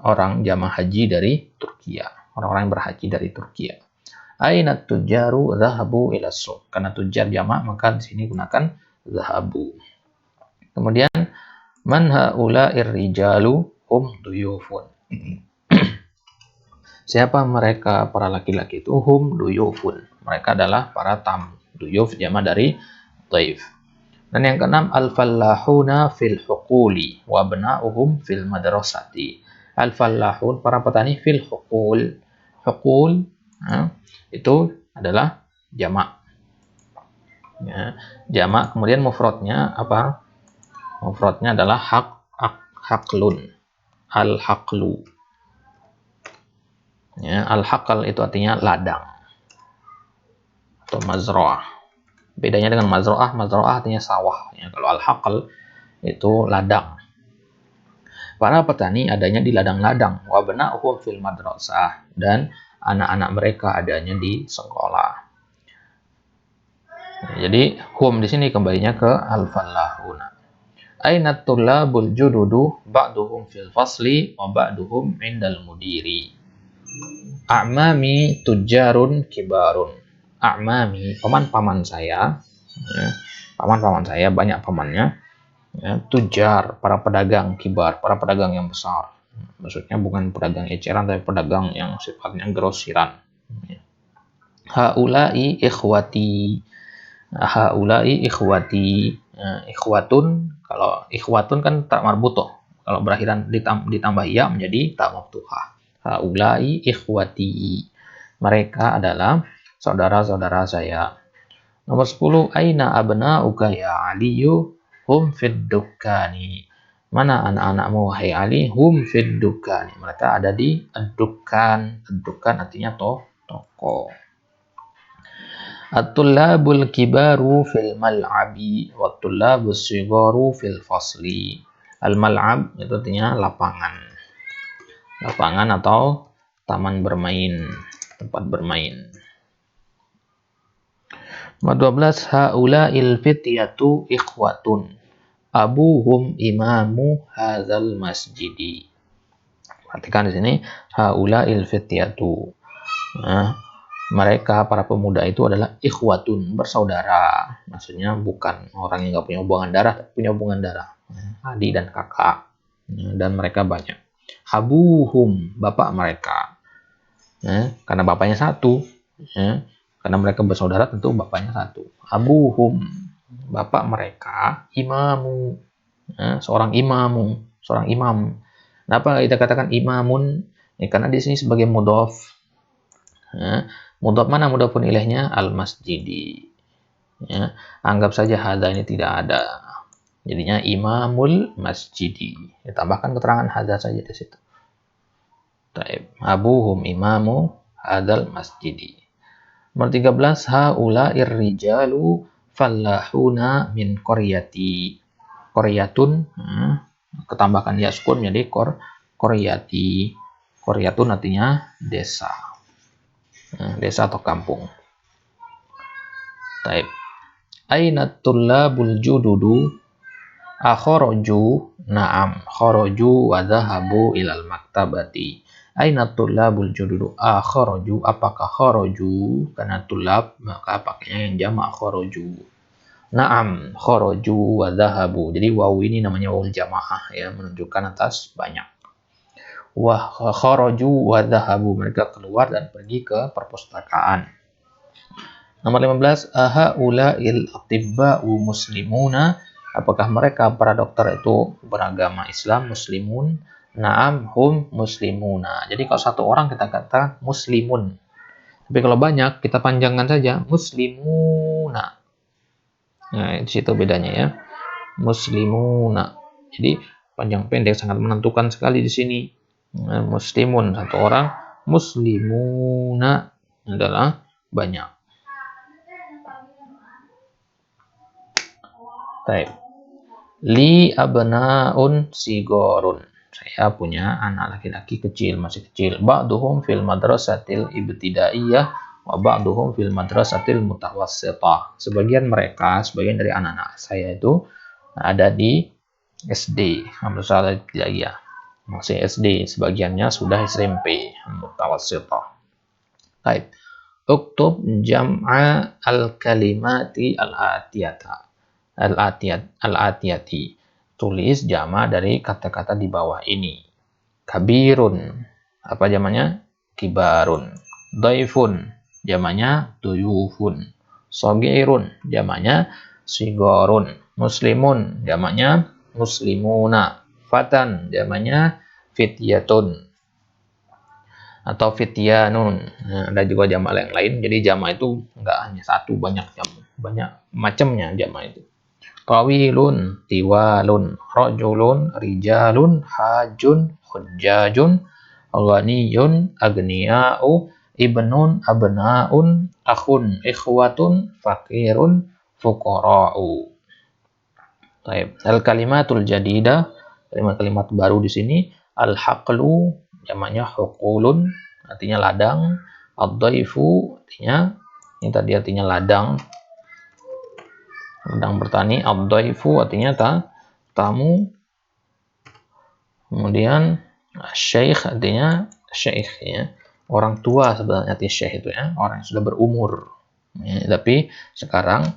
orang jamaah haji dari Turkiya. Orang-orang yang berhaji dari Turkiya. Aina tujaru dhahabu ila suq. Karena tujar jamak, maka di sini gunakan dhahabu. Kemudian man haula'ir rijalu hum duyufun. Siapa mereka para laki-laki itu? Hum duyufun. Mereka adalah para tamu. Duyuf jama' dari dhaif. Dan yang keenam, al-fallahuna fil huquli wa abna'uhum fil madrasati. Al-fallahun, para petani, fil huqul. Huqul itu adalah jamak. Ya, jamak, kemudian mufradnya apa? Mufradnya adalah haqlun. Al-haqlu. Ya, al-haqal itu artinya ladang atau mazra'ah. Bedanya dengan mazra'ah artinya sawah. Ya, kalau al-haqal itu ladang. Para petani adanya di ladang-ladang. Wa abna'uhum fil madrasah, dan anak-anak mereka adanya di sekolah. Ya, jadi hum di sini kembalinya ke al-fallahuna. Aina tullabul jududu ba'duhum fil fasli wa ba'duhum indal mudiri. A'mami tujarun kibarun. A'mami, paman-paman saya, ya, paman-paman saya, banyak pamannya, ya, tujar, para pedagang kibar, para pedagang yang besar. Maksudnya bukan pedagang eceran, tapi pedagang yang sifatnya grosiran. Ya. Haulai ikhwati. Haulai ikhwati. Ikhwatun, kalau ikhwatun kan tak marbutoh. Kalau berakhiran ditambah ya menjadi tak maftuhah. Haulai ikhwati. Mereka adalah saudara-saudara saya. Nomor 10, aina abna'uka ya Aliyu? Hum fid dukkani. Mana anak-anakmu wahai Ali? Hum fid dukkani. Mereka ada di dukkan. Dukkan artinya toko. At-tullabul kibaru fil mal'abi wa tullabus sigharu fil fasli. Al-mal'ab itu artinya lapangan. Lapangan atau taman bermain, tempat bermain. Nomor 12, haula'il fityatu ikhwatun. Abuhum imamu hadzal masjidi. Perhatikan di sini, haula'il fityatu. Nah, mereka para pemuda itu adalah ikhwatun, bersaudara. Maksudnya bukan orang yang nggak punya hubungan darah, tapi punya hubungan darah. Adik dan kakak. Dan mereka banyak. Abuhum, bapak mereka. Karena bapaknya satu. Karena mereka bersaudara, tentu bapaknya satu. Abuhum, bapak mereka. Imamu, seorang imamu, seorang imam. Kenapa kita katakan imamun? Karena di sini sebagai mudhof. Mudhof mana mudhofun ilaihnya? Al-masjidi. Anggap saja hadza ini tidak ada. Jadinya imamul masjidi. Ditambahkan keterangan hadza saja di situ. Taib. Abuhum imamu hadzal masjidi. Nomor 13, haula'ir rijalu fallahuna min qaryati. Qaryatun, ketambahkan ya sukun menjadi qaryati. Qaryatun artinya desa. Desa atau kampung. Taib. Aina tullabul jududu akharaju. Na'am, kharaju wa dhahabu ilal maktabati. Aina tullabul jududu akharaju. Apakah kharaju? Karena tullab maka pakainya yang jamak kharaju. Na'am, kharaju wa dhahabu. Jadi wawu ini namanya wawu jamaah, ya, menunjukkan atas banyak. Wa kharaju wa dhahabu, mereka keluar dan pergi ke perpustakaan. Nomor 15, ahaula'il atibba'u muslimuna. Apakah mereka para dokter itu beragama Islam, muslimun? Na'am, hum muslimuna. Jadi kalau satu orang kita kata muslimun. Tapi kalau banyak kita panjangkan saja muslimuna. Nah, di situ bedanya ya. Muslimuna. Jadi panjang pendek sangat menentukan sekali di sini. Muslimun satu orang, muslimuna adalah banyak. Baik. Li abnaun sigorun. Saya punya anak laki-laki kecil, masih kecil. Ba'duhum fil madrasatil ibtidaiyah wa ba'duhum fil madrasatil mutawassithah. Sebagian dari anak-anak saya itu ada di SD, madrasah ibtidaiyah. Masih SD, sebagiannya sudah SMP, mutawassithah. Baik. Uktub jam'a al-kalimati al-atiyati. tulis jama dari kata-kata di bawah ini. Kabirun, apa jamannya? Kibarun. Daifun, jamannya duyufun. Sogirun, jamannya sigorun. Muslimun, jamannya muslimuna. Fatan, jamannya fityatun atau fityanun. Nah, ada juga jamak yang lain. Jadi jamak itu enggak hanya satu, banyak macamnya jamak itu. Tawilun, tiwalun, rajulun, rijalun, hajun, hujjajun, ghaniyun, agniya'u, ibnun, abna'un, akhun, ikhwatun, fakirun, fuqara'u. Baik. Al-kalimatul jadidah, kalimat-kalimat baru di sini. Al-haqlu, jamaknya huqulun, artinya ladang. Ad-daifu, artinya ladang bertani. Ad-daifu artinya tamu. Kemudian syekh artinya syekh, ya. Orang tua sebenarnya arti syekh itu, ya, orang yang sudah berumur. Ya, tapi sekarang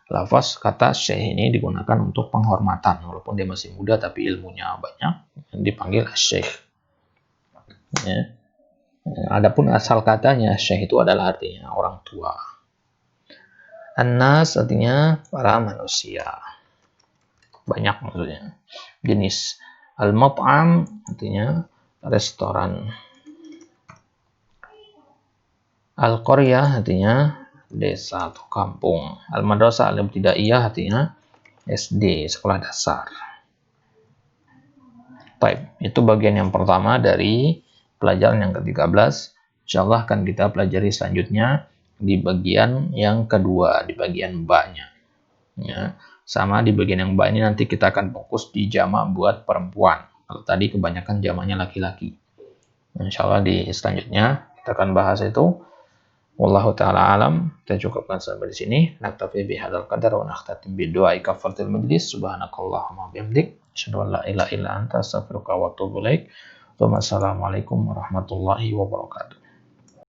lafaz kata syekh ini digunakan untuk penghormatan, walaupun dia masih muda tapi ilmunya banyak, dipanggil syekh. Ya. Adapun asal katanya syekh itu adalah artinya orang tua. An-nas artinya para manusia. Banyak maksudnya. Jenis. Al-mat'am artinya restoran. Al-qaryah artinya desa atau kampung. Al-madrasah al-ibtidaiyah artinya SD, sekolah dasar. Baik, itu bagian yang pertama dari pelajaran yang ke-13. Insyaallah akan kita pelajari selanjutnya di bagian yang kedua, di bagian ba-nya. Ya, sama di bagian yang ba ini nanti kita akan fokus di jamak buat perempuan. Kalau tadi kebanyakan jamaknya laki-laki. Insyaallah di selanjutnya kita akan bahas itu. Wallahu ta'ala alam. Kita cukupkan sampai di sini. Naktafi bihadzal qadar wa nakhtatim bidu'ai kafaratil majlis. Subhanakallahumma bihamdik, asyhadu an la ilaha illa anta, astaghfiruka wa atubu ilaik. Wassalamualaikum warahmatullahi wabarakatuh.